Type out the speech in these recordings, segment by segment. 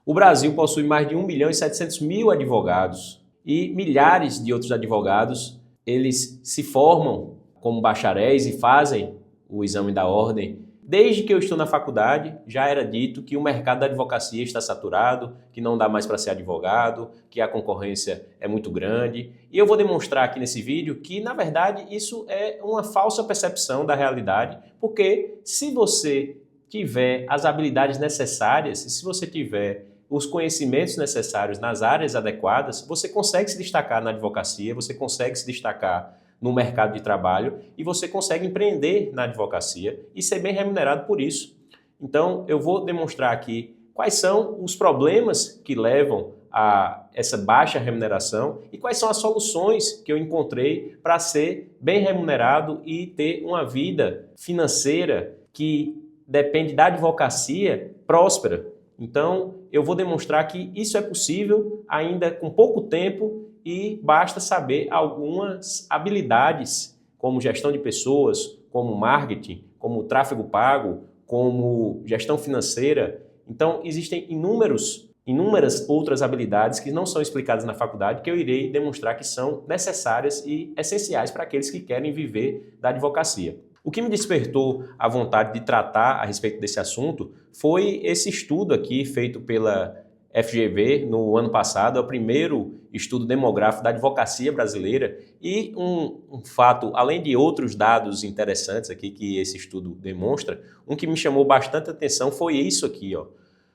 O Brasil possui mais de 1.700.000 advogados e milhares de outros advogados, eles se formam como bacharéis e fazem o exame da ordem. Desde que eu estou na faculdade, já era dito que o mercado da advocacia está saturado, que não dá mais para ser advogado, que a concorrência é muito grande. E eu vou demonstrar aqui nesse vídeo que, na verdade, isso é uma falsa percepção da realidade, porque se você tiver as habilidades necessárias, se você tiver os conhecimentos necessários nas áreas adequadas, você consegue se destacar na advocacia, você consegue se destacar no mercado de trabalho e você consegue empreender na advocacia e ser bem remunerado por isso. Então, eu vou demonstrar aqui quais são os problemas que levam a essa baixa remuneração e quais são as soluções que eu encontrei para ser bem remunerado e ter uma vida financeira que depende da advocacia próspera. Então, eu vou demonstrar que isso é possível ainda com pouco tempo e basta saber algumas habilidades, como gestão de pessoas, como marketing, como tráfego pago, como gestão financeira. Então, existem inúmeras outras habilidades que não são explicadas na faculdade que eu irei demonstrar que são necessárias e essenciais para aqueles que querem viver da advocacia. O que me despertou a vontade de tratar a respeito desse assunto foi esse estudo aqui feito pela FGV no ano passado, é o primeiro estudo demográfico da advocacia brasileira e um fato, além de outros dados interessantes aqui que esse estudo demonstra, um que me chamou bastante atenção foi isso aqui, ó.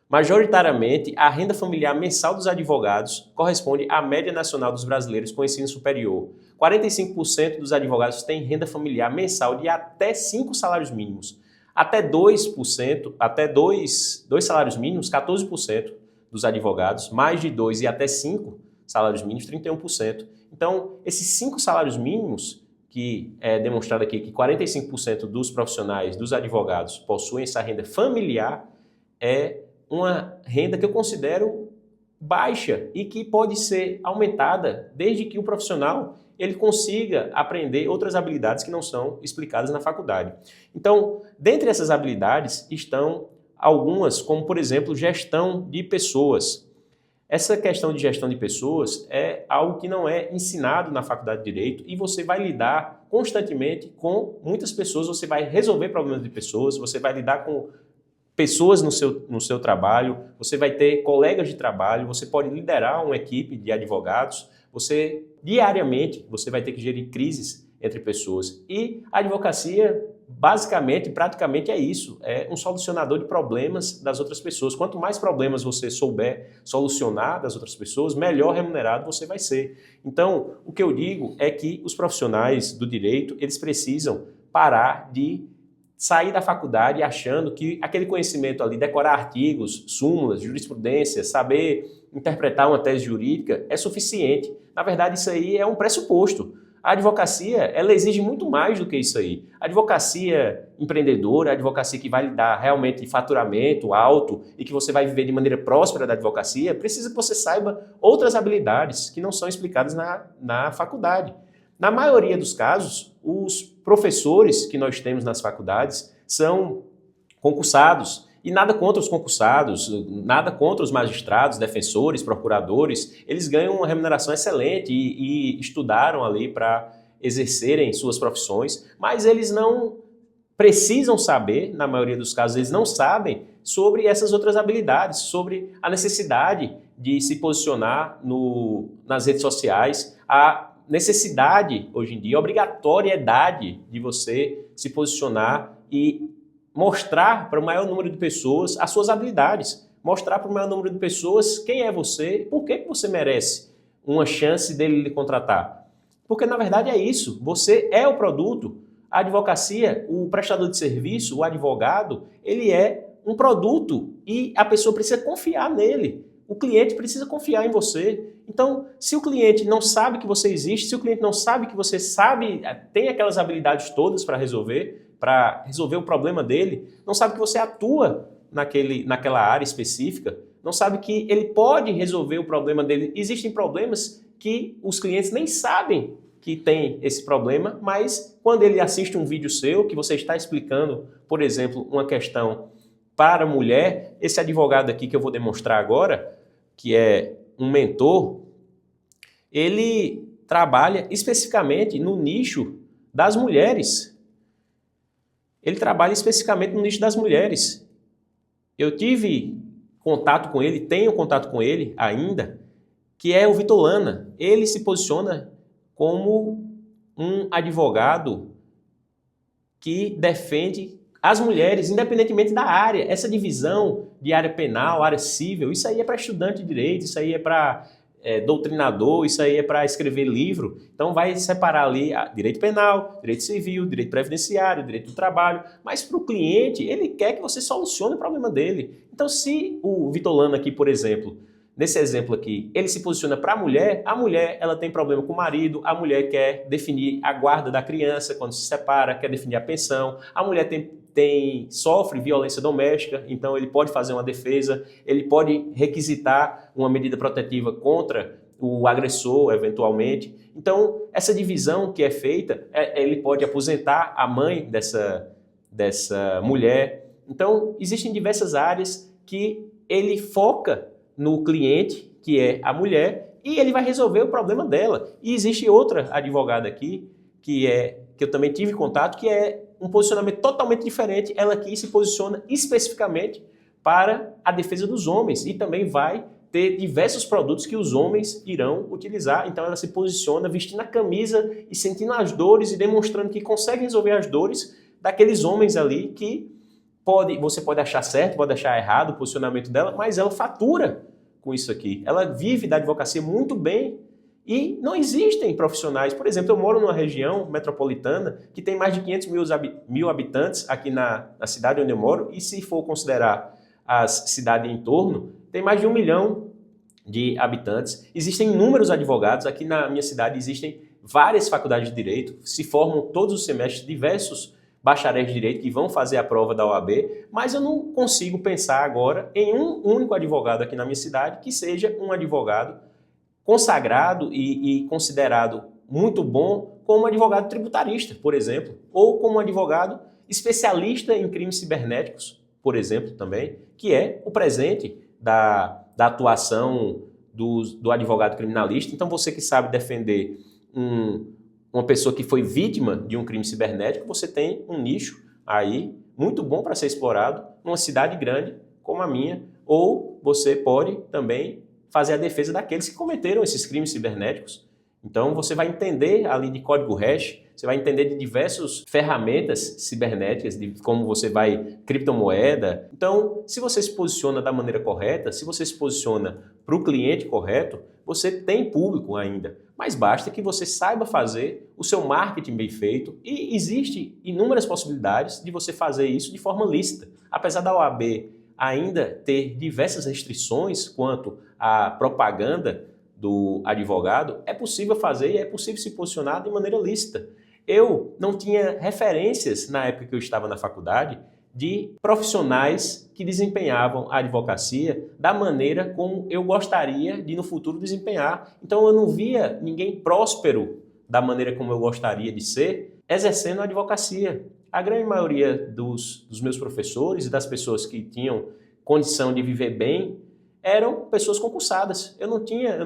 Majoritariamente, a renda familiar mensal dos advogados corresponde à média nacional dos brasileiros com ensino superior. 45% dos advogados têm renda familiar mensal de até 5 salários mínimos. Até 2%, até 2 salários mínimos, 14% dos advogados. Mais de 2 e até 5 salários mínimos, 31%. Então, esses 5 salários mínimos, que é demonstrado aqui que 45% dos profissionais, dos advogados, possuem essa renda familiar, é uma renda que eu considero baixa e que pode ser aumentada desde que o profissional ele consiga aprender outras habilidades que não são explicadas na faculdade. Então, dentre essas habilidades estão algumas, como por exemplo, gestão de pessoas. Essa questão de gestão de pessoas é algo que não é ensinado na faculdade de Direito e você vai lidar constantemente com muitas pessoas, você vai resolver problemas de pessoas, você vai lidar com pessoas no seu trabalho, você vai ter colegas de trabalho, você pode liderar uma equipe de advogados, diariamente, você vai ter que gerir crises entre pessoas. E a advocacia, basicamente, praticamente é isso, é um solucionador de problemas das outras pessoas. Quanto mais problemas você souber solucionar das outras pessoas, melhor remunerado você vai ser. Então, o que eu digo é que os profissionais do direito, eles precisam parar de sair da faculdade achando que aquele conhecimento ali, decorar artigos, súmulas, jurisprudência, saber interpretar uma tese jurídica é suficiente. Na verdade, isso aí é um pressuposto. A advocacia, ela exige muito mais do que isso aí. A advocacia empreendedora, a advocacia que vai lhe dar realmente faturamento alto e que você vai viver de maneira próspera da advocacia, precisa que você saiba outras habilidades que não são explicadas na faculdade. Na maioria dos casos, os professores que nós temos nas faculdades são concursados. E nada contra os concursados, nada contra os magistrados, defensores, procuradores. Eles ganham uma remuneração excelente e estudaram ali para exercerem suas profissões, mas eles não precisam saber, na maioria dos casos, eles não sabem sobre essas outras habilidades, sobre a necessidade de se posicionar nas redes sociais, a necessidade, hoje em dia, a obrigatoriedade de você se posicionar e mostrar para o maior número de pessoas as suas habilidades, mostrar para o maior número de pessoas quem é você, por que você merece uma chance dele lhe contratar. Porque, na verdade, é isso, você é o produto. A advocacia, o prestador de serviço, o advogado, ele é um produto e a pessoa precisa confiar nele. O cliente precisa confiar em você. Então, se o cliente não sabe que você existe, se o cliente não sabe que você tem aquelas habilidades todas para resolver o problema dele, não sabe que você atua naquela área específica, não sabe que ele pode resolver o problema dele. Existem problemas que os clientes nem sabem que tem esse problema, mas quando ele assiste um vídeo seu, que você está explicando, por exemplo, uma questão para a mulher, esse advogado aqui que eu vou demonstrar agora, que é um mentor, ele trabalha especificamente no nicho das mulheres. Ele trabalha especificamente no nicho das mulheres. Eu tive contato com ele, tenho contato com ele ainda, que é o Vitor Lana. Ele se posiciona como um advogado que defende as mulheres, independentemente da área. Essa divisão de área penal, área civil, isso aí é para estudante de direito, isso aí é para doutrinador, isso aí é para escrever livro. Então vai separar ali direito penal, direito civil, direito previdenciário, direito do trabalho. Mas para o cliente, ele quer que você solucione o problema dele. Então se o Vitor Lana aqui, por exemplo, nesse exemplo aqui, ele se posiciona para a mulher ela tem problema com o marido, a mulher quer definir a guarda da criança quando se separa, quer definir a pensão, a mulher sofre violência doméstica, então ele pode fazer uma defesa, ele pode requisitar uma medida protetiva contra o agressor, eventualmente. Então, essa divisão que é feita, ele pode aposentar a mãe dessa mulher. Então, existem diversas áreas que ele foca no cliente, que é a mulher, e ele vai resolver o problema dela. E existe outra advogada aqui, que eu também tive contato, que é um posicionamento totalmente diferente. Ela aqui se posiciona especificamente para a defesa dos homens e também vai ter diversos produtos que os homens irão utilizar. Então ela se posiciona vestindo a camisa e sentindo as dores e demonstrando que consegue resolver as dores daqueles homens ali que você pode achar certo, pode achar errado o posicionamento dela, mas ela fatura com isso aqui. Ela vive da advocacia muito bem e não existem profissionais. Por exemplo, eu moro numa região metropolitana que tem mais de 500 mil habitantes aqui na cidade onde eu moro, e se for considerar as cidades em torno, tem mais de 1 milhão de habitantes. Existem inúmeros advogados. Aqui na minha cidade existem várias faculdades de direito, se formam todos os semestres diversos bacharéis de direito que vão fazer a prova da OAB, mas eu não consigo pensar agora em um único advogado aqui na minha cidade que seja um advogado consagrado e considerado muito bom como advogado tributarista, por exemplo, ou como advogado especialista em crimes cibernéticos, por exemplo, também, que é o presente da atuação do advogado criminalista. Então, você que sabe defender uma pessoa que foi vítima de um crime cibernético, você tem um nicho aí muito bom para ser explorado numa cidade grande como a minha, ou você pode também fazer a defesa daqueles que cometeram esses crimes cibernéticos. Então você vai entender ali de código hash, você vai entender de diversas ferramentas cibernéticas, de como você vai criptomoeda. Então, se você se posiciona da maneira correta, se você se posiciona para o cliente correto, você tem público ainda. Mas basta que você saiba fazer o seu marketing bem feito, e existe inúmeras possibilidades de você fazer isso de forma lícita. Apesar da OAB ainda ter diversas restrições quanto à propaganda do advogado, é possível fazer e é possível se posicionar de maneira lícita. Eu não tinha referências na época que eu estava na faculdade de profissionais que desempenhavam a advocacia da maneira como eu gostaria de no futuro desempenhar. Então eu não via ninguém próspero da maneira como eu gostaria de ser exercendo a advocacia. A grande maioria dos meus professores e das pessoas que tinham condição de viver bem eram pessoas concursadas. Eu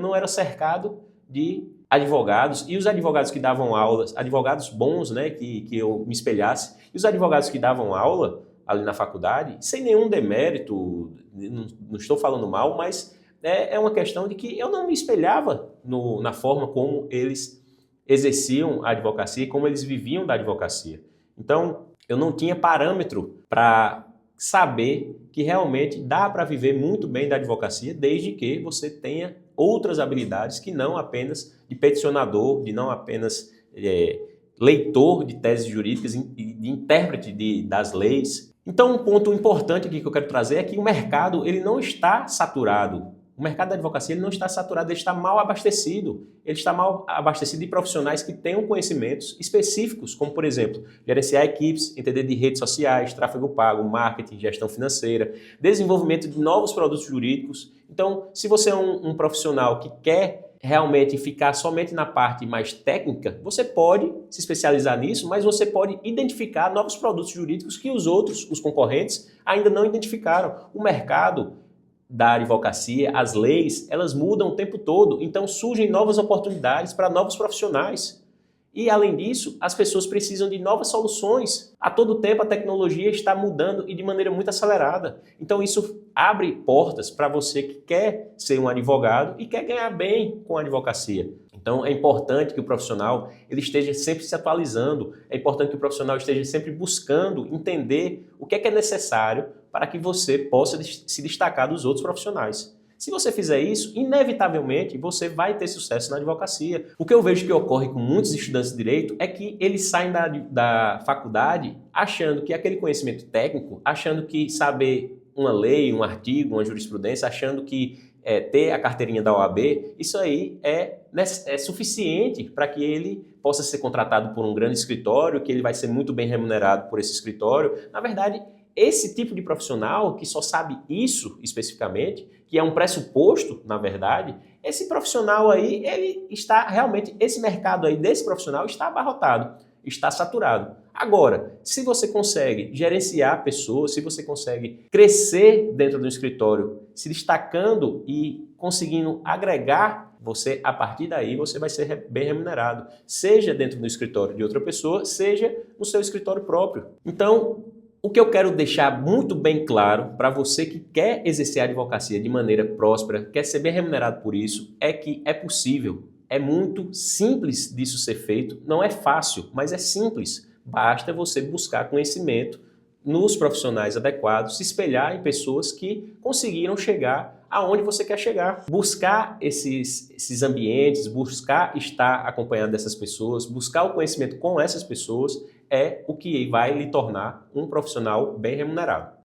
não era cercado de advogados, e os advogados que davam aulas, advogados bons, né, que eu me espelhasse, e os advogados que davam aula ali na faculdade, sem nenhum demérito, não estou falando mal, mas é uma questão de que eu não me espelhava na forma como eles exerciam a advocacia e como eles viviam da advocacia. Então, eu não tinha parâmetro para saber que realmente dá para viver muito bem da advocacia, desde que você tenha outras habilidades que não apenas de peticionador, de não apenas leitor de teses jurídicas e de intérprete das leis. Então, um ponto importante aqui que eu quero trazer é que o mercado ele não está saturado. O mercado da advocacia ele não está saturado, ele está mal abastecido. Ele está mal abastecido de profissionais que tenham conhecimentos específicos, como, por exemplo, gerenciar equipes, entender de redes sociais, tráfego pago, marketing, gestão financeira, desenvolvimento de novos produtos jurídicos. Então, se você é um profissional que quer realmente ficar somente na parte mais técnica, você pode se especializar nisso, mas você pode identificar novos produtos jurídicos que os outros, os concorrentes, ainda não identificaram. O mercado da advocacia, as leis, elas mudam o tempo todo, então surgem novas oportunidades para novos profissionais. E, além disso, as pessoas precisam de novas soluções. A todo tempo a tecnologia está mudando e de maneira muito acelerada. Então isso abre portas para você que quer ser um advogado e quer ganhar bem com a advocacia. Então é importante que o profissional ele esteja sempre se atualizando, é importante que o profissional esteja sempre buscando entender o que é necessário para que você possa se destacar dos outros profissionais. Se você fizer isso, inevitavelmente você vai ter sucesso na advocacia. O que eu vejo que ocorre com muitos estudantes de direito é que eles saem da faculdade achando que aquele conhecimento técnico, achando que saber uma lei, um artigo, uma jurisprudência, achando que ter a carteirinha da OAB, isso aí é suficiente para que ele possa ser contratado por um grande escritório, que ele vai ser muito bem remunerado por esse escritório. Na verdade, esse tipo de profissional que só sabe isso especificamente, que é um pressuposto, na verdade, esse profissional aí, ele está realmente, esse mercado aí desse profissional está abarrotado, está saturado. Agora, se você consegue gerenciar pessoas, se você consegue crescer dentro do escritório, se destacando e conseguindo agregar, você, a partir daí, você vai ser bem remunerado, seja dentro do escritório de outra pessoa, seja no seu escritório próprio. Então, o que eu quero deixar muito bem claro para você que quer exercer a advocacia de maneira próspera, quer ser bem remunerado por isso, é que é possível. É muito simples disso ser feito. Não é fácil, mas é simples. Basta você buscar conhecimento nos profissionais adequados, se espelhar em pessoas que conseguiram chegar aonde você quer chegar. Buscar esses ambientes, buscar estar acompanhado dessas pessoas, buscar o conhecimento com essas pessoas é o que vai lhe tornar um profissional bem remunerado.